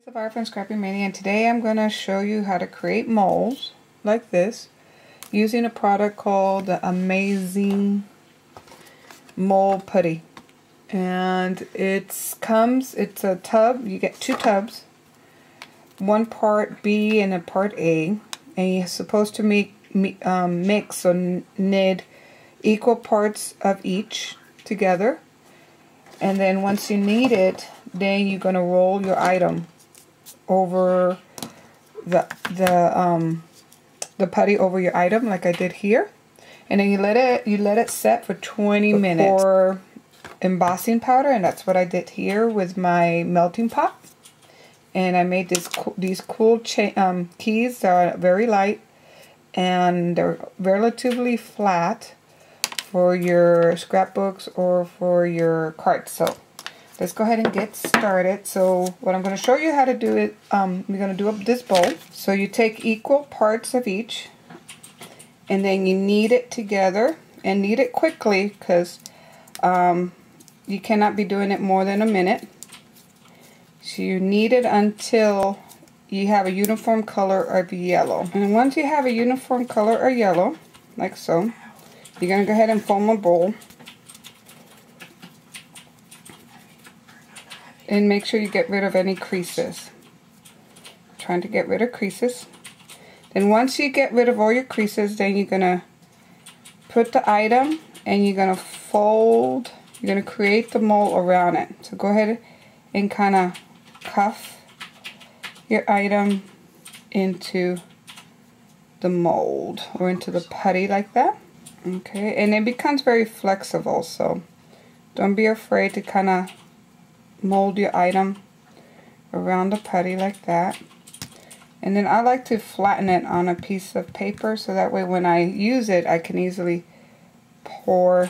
It's from Scrapping Mania, and today I'm going to show you how to create molds like this using a product called the Embossing Mold Putty. And it's a tub. You get 2 tubs, one part B and a part A, and you're supposed to mix or knead equal parts of each together. And then once you knead it, then you're going to roll your item over the putty over your item like I did here, and then you let it set for 20 minutes for embossing powder, and that's what I did here with my melting pot. And I made these cool keys that are very light and they're relatively flat for your scrapbooks or for your cards. So let's go ahead and get started. So what I'm going to show you how to do it, we're going to do up this bowl. So you take equal parts of each, and then you knead it together, and knead it quickly because you cannot be doing it more than a minute. So you knead it until you have a uniform color of yellow. And once you have a uniform color of yellow, like so, you're going to go ahead and foam a bowl. And make sure you get rid of any creases. Trying to get rid of creases. Then once you get rid of all your creases, then you're going to put the item and you're going to fold. You're going to create the mold around it. So go ahead and kind of cuff your item into the mold or into the putty like that. Okay, and it becomes very flexible, so don't be afraid to kind of mold your item around the putty like that. And then I like to flatten it on a piece of paper so that way when I use it I can easily pour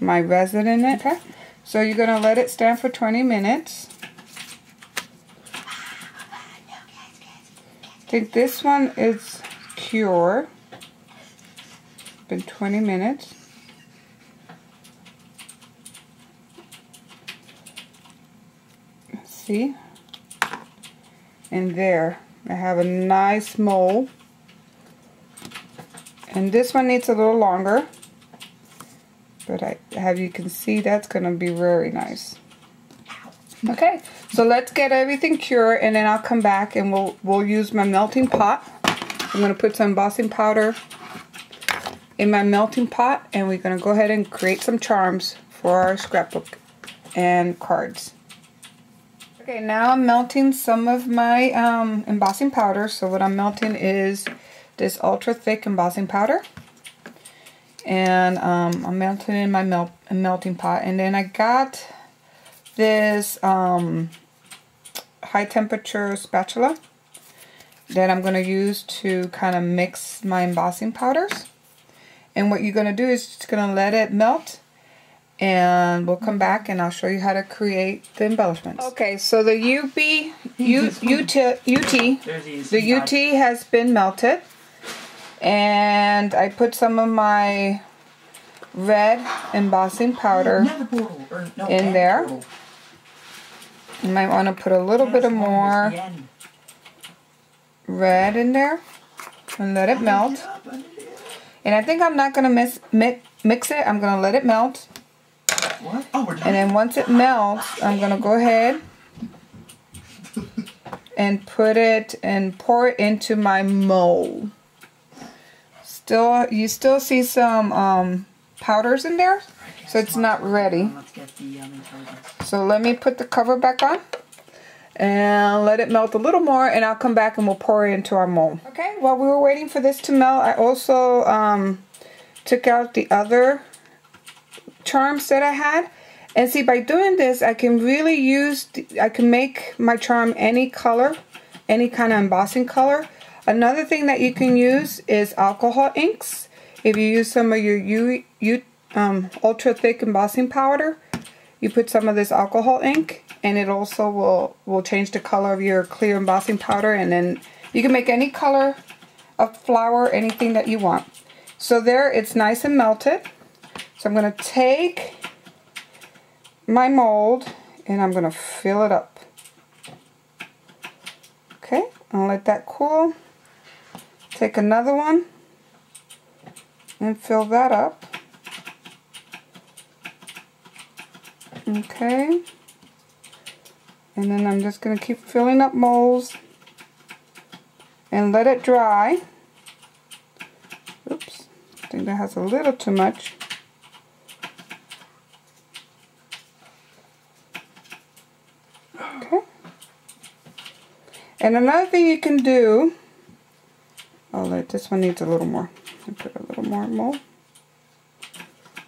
my resin in it. Okay, so you're going to let it stand for 20 minutes. I think this one is cured. Been 20 minutes. See? And there, I have a nice mold. And this one needs a little longer, but you can see that's going to be very nice. Okay, so let's get everything cured, and then I'll come back and we'll use my melting pot. I'm going to put some embossing powder in my melting pot, and we're going to go ahead and create some charms for our scrapbook and cards. Okay, now I'm melting some of my embossing powder. So what I'm melting is this ultra thick embossing powder, and I'm melting in my melting pot. And then I got this high temperature spatula that I'm going to use to kind of mix my embossing powders. And what you're going to do is just going to let it melt, and we'll come back and I'll show you how to create the embellishments. Okay, so the UT has been melted, and I put some of my red embossing powder in there. You might want to put a little bit of more red in there and let it melt. And I think I'm not going to mix it. I'm going to let it melt. What? Oh, we're done. And then once it melts, I'm going to go ahead and put it and pour it into my mold. You still see some powders in there, so it's not ready. So let me put the cover back on and let it melt a little more, and I'll come back and we'll pour it into our mold. Okay, while we were waiting for this to melt, I also took out the other charms that I had. And see, by doing this, I can really I can make my charm any color, any kind of embossing color. Another thing that you can use is alcohol inks. If you use some of your ultra thick embossing powder, you put some of this alcohol ink, and it also will change the color of your clear embossing powder, and then you can make any color of flower, anything that you want. So there, it's nice and melted. So I'm going to take my mold and I'm going to fill it up. I'll let that cool. Take another one and fill that up. Okay. And then I'm just going to keep filling up molds and let it dry. Oops, I think that has a little too much. Okay. And another thing you can do, this one needs a little more. I'll put a little more mold.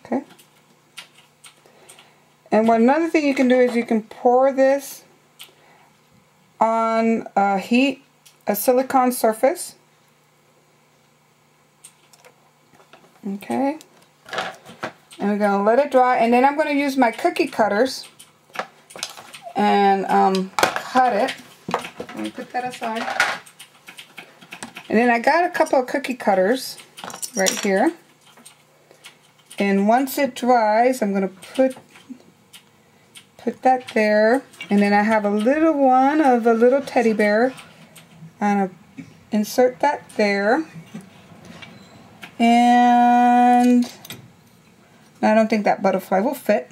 Okay. And another thing you can do is you can pour this on a silicone surface. Okay. And we're going to let it dry, and then I'm going to use my cookie cutters and cut it. Let me put that aside. And then I got a couple of cookie cutters right here. And once it dries, I'm going to put that there. And then I have a little one of a little teddy bear. I'm going to insert that there. And I don't think that butterfly will fit.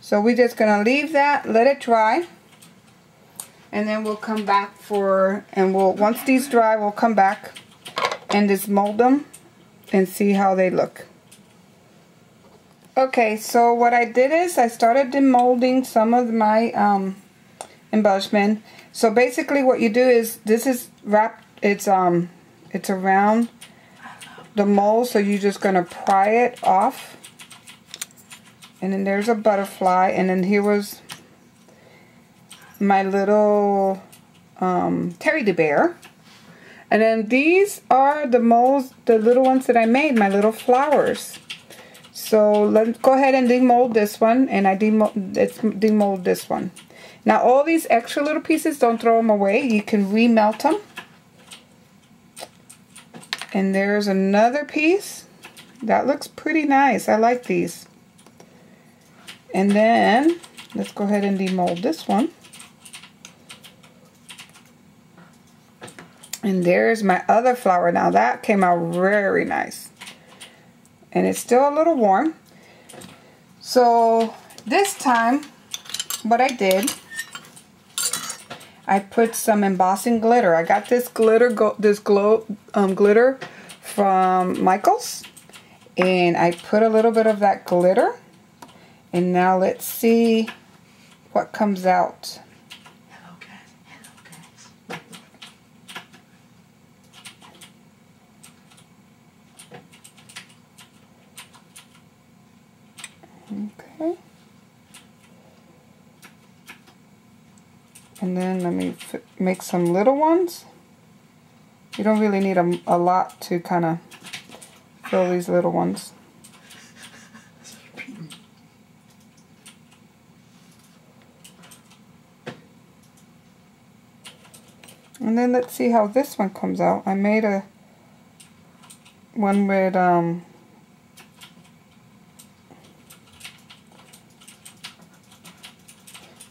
So we're just going to leave that, let it dry. And then we'll come back once these dry, we'll come back and just mold them and see how they look. Okay, so what I did is I started demolding some of my embellishment. So basically what you do is, this is wrapped, it's around the mold, so you're just going to pry it off. And then there's a butterfly, and then here was my little teddy bear. And then these are the molds, the little ones that I made, my little flowers. So let's go ahead and demold this one, and let's demold this one. Now all these extra little pieces, don't throw them away. You can remelt them. And there's another piece. That looks pretty nice. I like these. And then let's go ahead and demold this one. And there's my other flower. Now that came out very nice. And it's still a little warm. So this time, what I did, I put some embossing glitter. I got this glitter, glitter from Michael's, and I put a little bit of that glitter. And now let's see what comes out. Hello guys. Okay. And then let me make some little ones. You don't really need a lot to kind of fill these little ones. And then let's see how this one comes out. I made a one with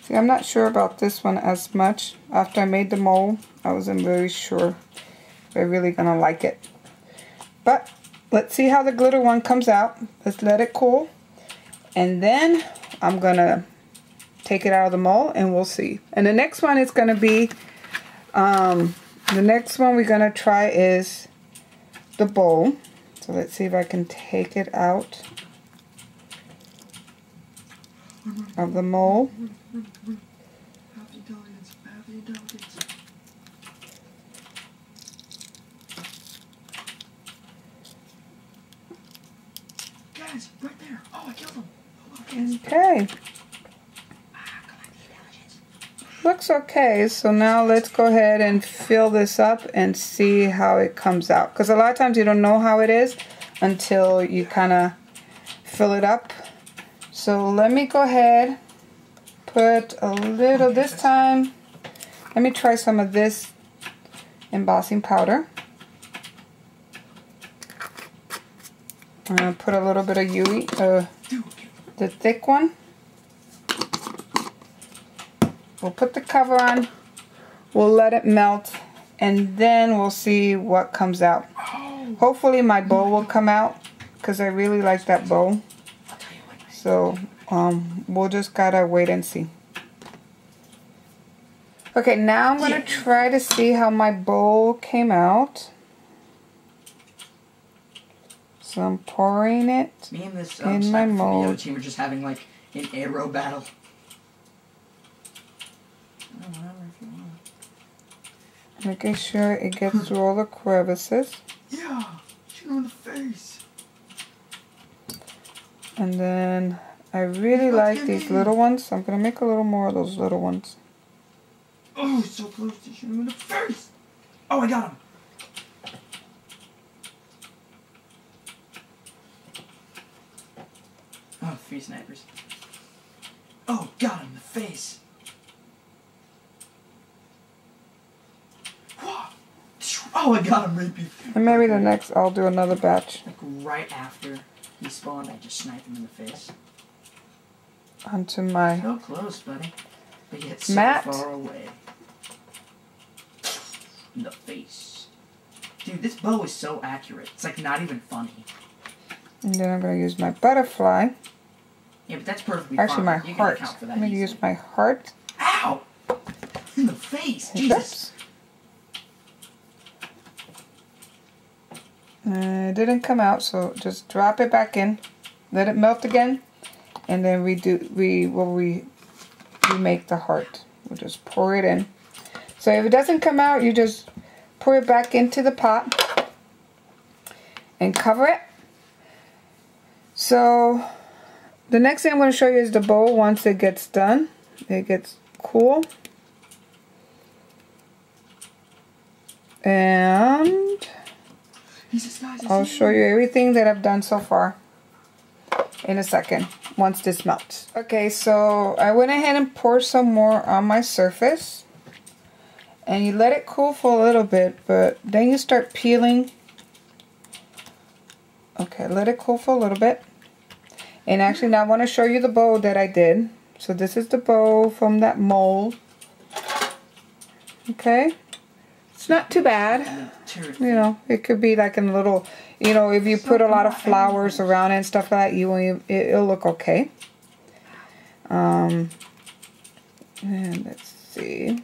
see, I'm not sure about this one as much. After I made the mold, I wasn't very sure if I'm really gonna like it. But let's see how the glitter one comes out. Let's let it cool. And then I'm gonna take it out of the mold and we'll see. And the next one is gonna be the next one we're gonna try is the bowl. So let's see if I can take it out of the mold. Guys, right there. Oh, I killed him. Okay. Looks okay, so now let's go ahead and fill this up and see how it comes out. Because a lot of times you don't know how it is until you kind of fill it up. So let me go ahead, put a little, this time, let me try some of this embossing powder. I'm going to put a little bit of Yui, the thick one. We'll put the cover on We'll let it melt, and then we'll see what comes out. Hopefully my bow will come out, because I really like that bow. So we'll just gotta wait and see. Okay, now I'm gonna try to see how my bow came out. So I'm pouring it Me and this in my mold. team are just having like an arrow battle. Making sure it gets through all the crevices. Yeah, shoot him in the face. And then I really like these little ones, so I'm gonna make a little more of those little ones. Oh, so close to shoot him in the face. Oh, I got him. Oh, 3 snipers. Oh, got him in the face. Oh, I got him right before. And maybe the next, I'll do another batch. Like right after he spawned, I just sniped him in the face. Onto my So close, buddy. But yet so mat. far away. In the face. Dude, this bow is so accurate. It's like not even funny. And then I'm going to use my butterfly. Yeah, but that's perfectly Actually, fine. my You can heart. account for that I'm going to easily. use my heart. Ow! In the face. Jesus. Oops. It didn't come out, so just drop it back in. Let it melt again. And then we make the heart. We'll just pour it in. So if it doesn't come out, you just pour it back into the pot and cover it. So the next thing I'm going to show you is the bowl once it gets done. It gets cool. And I'll show you everything that I've done so far in a second once this melts. Okay, so I went ahead and poured some more on my surface. And you let it cool for a little bit, but then you start peeling. Okay, let it cool for a little bit. And actually now I want to show you the bow that I did. So this is the bow from that mold. Okay. It's not too bad. You know, it could be like in a little, you know, if you put a lot of flowers around it and stuff like that, it'll look okay. And let's see.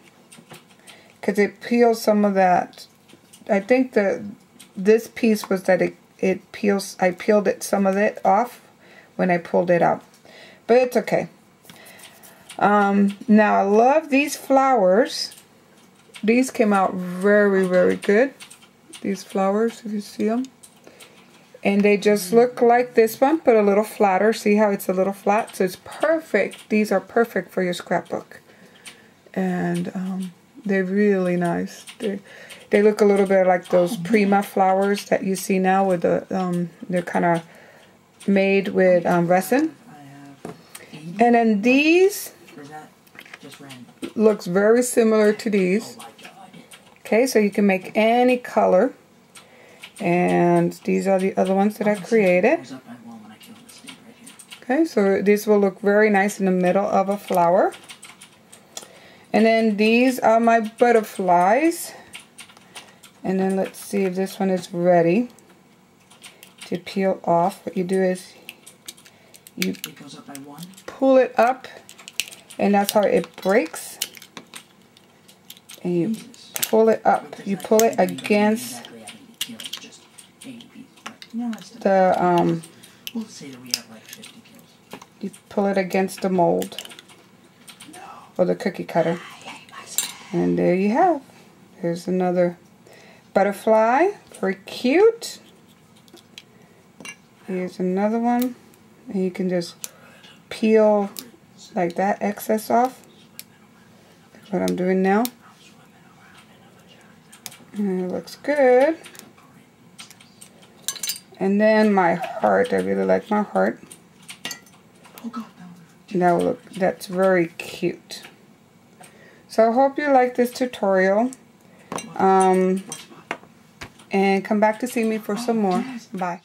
Because it peels some of that. I think this piece was that it peels. I peeled it some of it off when I pulled it out, but it's okay. Now I love these flowers. These came out very, very good. These flowers, if you see them, and they just look like this one, but a little flatter. See how it's a little flat? So it's perfect. These are perfect for your scrapbook, and they're really nice. They look a little bit like those Prima flowers that you see now with the, they're kind of made with resin. And then these looks very similar to these. Okay, so you can make any color. And these are the other ones that I created. Okay, so this will look very nice in the middle of a flower. And then these are my butterflies. And then let's see if this one is ready to peel off. What you do is you pull it up, and that's how it breaks. And you pull it up. You pull it against the you pull it against the mold or the cookie cutter. And there you have. There's another butterfly. Very cute. Here's another one. And you can just peel like that excess off. That's what I'm doing now. And it looks good. And then my heart. I really like my heart. That's very cute. So I hope you like this tutorial. And come back to see me for some more. Bye.